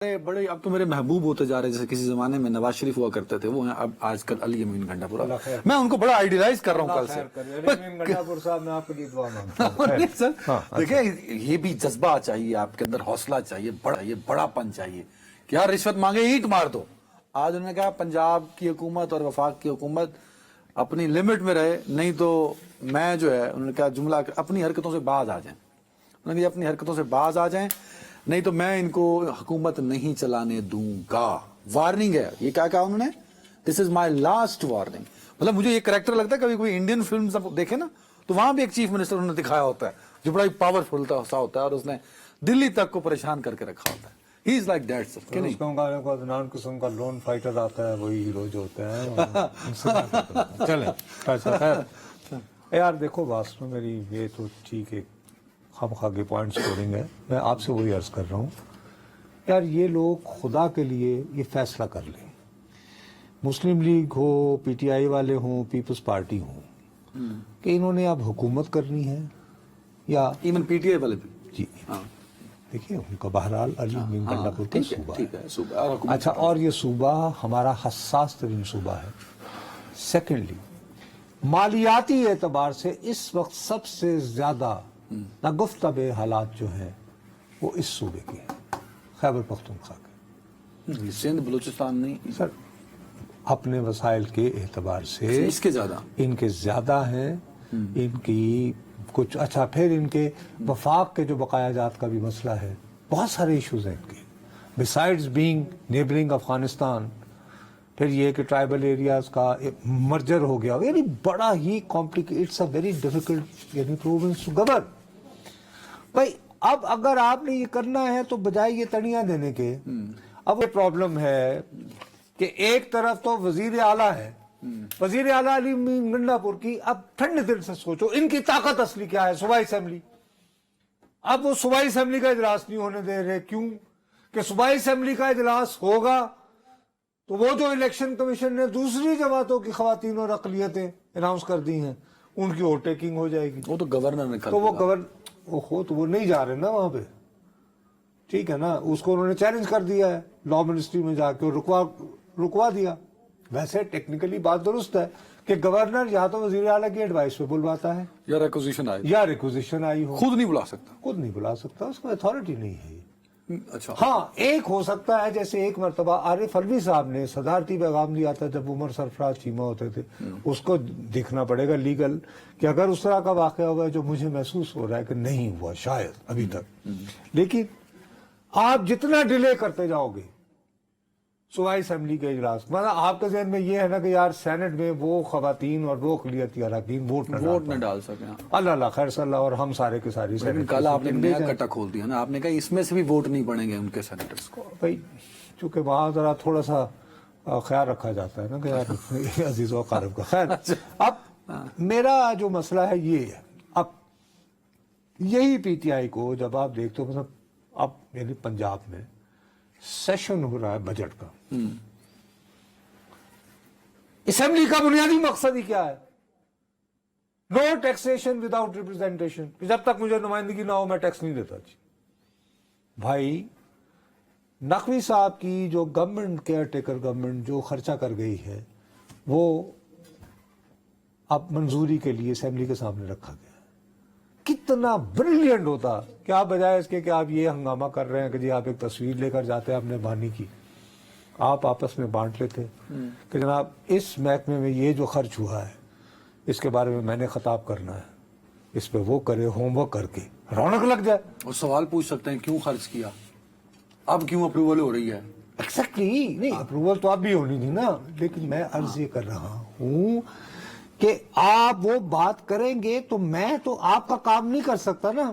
بڑے اب تو میرے محبوب ہوتے جا رہے ہیں، جیسے کسی زمانے میں نواز شریف ہوا کرتے تھے، وہ ہیں اب آج کل علی امین گھنٹا پورا. میں ان کو بڑا آئیڈیلائز کر رہا ہوں کل سے. صاحب میں آپ کے لیے دعا مانگتا ہوں. سر دیکھیں، یہ بھی جذبہ چاہیے آپ کے اندر، حوصلہ چاہیے، بڑا پن چاہیے کہ یار رشوت مانگے اینٹ مار دو. آج انہوں نے کہا پنجاب کی حکومت اور وفاق کی حکومت اپنی لمٹ میں رہے، نہیں تو میں جو ہے انہوں نے کہا جملہ اپنی حرکتوں سے باز آ جائیں. انہوں نے کہا اپنی حرکتوں سے باز آ جائیں، نہیں تو میں ان کو حکومت نہیں چلانے دوں گا. وارننگ ہے یہ، کیا کہا انہوں نے؟ دس از مائی لاسٹ وارننگ. مطلب مجھے یہ کریکٹر لگتا ہے، کبھی کوئی انڈین فلم سب دیکھے نا تو وہاں بھی ایک چیف منسٹر انہوں نے دکھایا ہوتا ہے جو بڑا پاورفل سا ہوتا ہے اور اس نے دلی تک کو پریشان کر کے رکھا ہوتا ہے. ہی از لائک دیٹ سر کہ نہیں؟ نان قسم کا لون فائٹر آتا ہے، وہی ہیرو جو ہوتا ہے. چلیں یار دیکھو، واسطے میری یہ تو ٹھیک ہے، خام خواہ کے پوائنٹ سکورنگ ہے. میں آپ سے وہی عرض کر رہا ہوں یار، یہ لوگ خدا کے لیے یہ فیصلہ کر لیں، مسلم league who, P T I والے ہوں، پیپلز پارٹی ہوں، کہ انہوں نے اب حکومت کرنی ہے یا ایون پی ٹی آئی والے بھی. جی دیکھیے ان کا بہرحال علی امین گنڈا پور کا صوبہ ہے. اچھا، اور یہ صوبہ ہمارا حساس ترین صوبہ ہے. سیکنڈلی، مالیاتی اعتبار سے اس وقت سب سے زیادہ ناگفتہ حالات جو ہیں وہ اس صوبے کے ہیں، خیبر پختونخوا کے. سندھ بلوچستان نہیں سر، اپنے وسائل کے اعتبار سے اس کے زیادہ ان کے زیادہ ہیں. ان کی کچھ اچھا، پھر ان کے وفاق کے جو بقایا جات کا بھی مسئلہ ہے. بہت سارے ایشوز ہیں ان کے، بسائڈز بینگ نیبرنگ افغانستان. پھر یہ کہ ٹرائبل ایریاز کا مرجر ہو گیا، یعنی بڑا ہی complicate, it's a very difficult یعنی پروونس ٹو گورن. بھائی اب اگر آپ نے یہ کرنا ہے تو بجائے یہ تڑیاں دینے کے، اب وہ پرابلم ہے کہ ایک طرف تو وزیر اعلیٰ ہے، وزیر اعلیٰ علی امین گنڈا پور کی. اب ٹھنڈے دل سے سوچو ان کی طاقت اصلی کیا ہے؟ صوبائی اسمبلی. اب وہ صوبائی اسمبلی کا اجلاس نہیں ہونے دے رہے. کیوں کہ صوبائی اسمبلی کا اجلاس ہوگا تو وہ جو الیکشن کمیشن نے دوسری جماعتوں کی خواتین اور اقلیتیں اناؤنس کر دی ہیں، ان کی ووٹ ٹیکنگ ہو جائے گی. وہ تو گورنر نے تو وہ تو وہ نہیں جا رہے نا وہاں پہ، ٹھیک ہے نا. اس کو انہوں نے چیلنج کر دیا ہے لا منسٹری میں جا کے، رکوا دیا. ویسے ٹیکنیکلی بات درست ہے کہ گورنر یا تو وزیر اعلیٰ کی ایڈوائس پہ بلواتا ہے یا ریکوزیشن آئی ہو. خود نہیں بلا سکتا، خود نہیں بلا سکتا، اس کو اتھارٹی نہیں ہے. اچھا ہاں، ایک ہو سکتا ہے جیسے ایک مرتبہ عارف الوی صاحب نے صدارتی پیغام دیا تھا جب عمر سرفراز چیمہ ہوتے تھے. اس کو دیکھنا پڑے گا لیگل کہ اگر اس طرح کا واقعہ ہوا ہے، جو مجھے محسوس ہو رہا ہے کہ نہیں ہوا شاید ابھی تک. لیکن آپ جتنا ڈیلے کرتے جاؤ گے صوبائی اسمبلی کے اجلاس، مطلب آپ کے ذہن میں یہ ہے نا کہ یار سینٹ میں وہ خواتین اور وہ اقلیتی اراکین ووٹ نہ ڈال سکیں. اللہ خیر صلی اللہ، اور ہم سارے کے ساری. کل آپ نے نیا کٹا کھول دیا نا، آپ نے کہا اس میں سے بھی ووٹ نہیں پڑیں گے ان کے سینیٹرز کو. بھائی چونکہ وہاں ذرا تھوڑا سا خیال رکھا جاتا ہے نا کہ یار عزیز و اقارب کا. خیر، اب میرا جو مسئلہ ہے یہ ہے، اب یہی پی ٹی آئی کو جب آپ دیکھتے ہو، مطلب اب یعنی پنجاب میں سیشن ہو رہا ہے بجٹ کا، اسمبلی کا بنیادی مقصد ہی کیا ہے؟ نو ٹیکسیشن وداؤٹ ریپرزینٹیشن. جب تک مجھے نمائندگی نہ ہو میں ٹیکس نہیں دیتا. جی بھائی، نقوی صاحب کی جو گورنمنٹ کیئر ٹیکر گورنمنٹ جو خرچہ کر گئی ہے، وہ اب منظوری کے لیے اسمبلی کے سامنے رکھا گیا. کتنا بریلینٹ ہوتا کہ آپ بجائے اس کے کہ آپ یہ ہنگامہ کر رہے ہیں کہ جی آپ ایک تصویر لے کر جاتے ہیں اپنے بانی کی، آپ آپس میں بانٹ لیتے کہ جناب اس محکمے میں یہ جو خرچ ہوا ہے اس کے بارے میں میں نے خطاب کرنا ہے، اس پہ وہ کرے، ہوم ورک کر کے رونق لگ جائے. اور سوال پوچھ سکتے ہیں کیوں خرچ کیا، اب کیوں اپروول ہو رہی ہے. ایگزیکٹلی، نہیں اپروول تو اب بھی ہونی تھی نا. لیکن میں عرض یہ کر رہا ہوں کہ آپ وہ بات کریں گے تو میں تو آپ کا کام نہیں کر سکتا نا.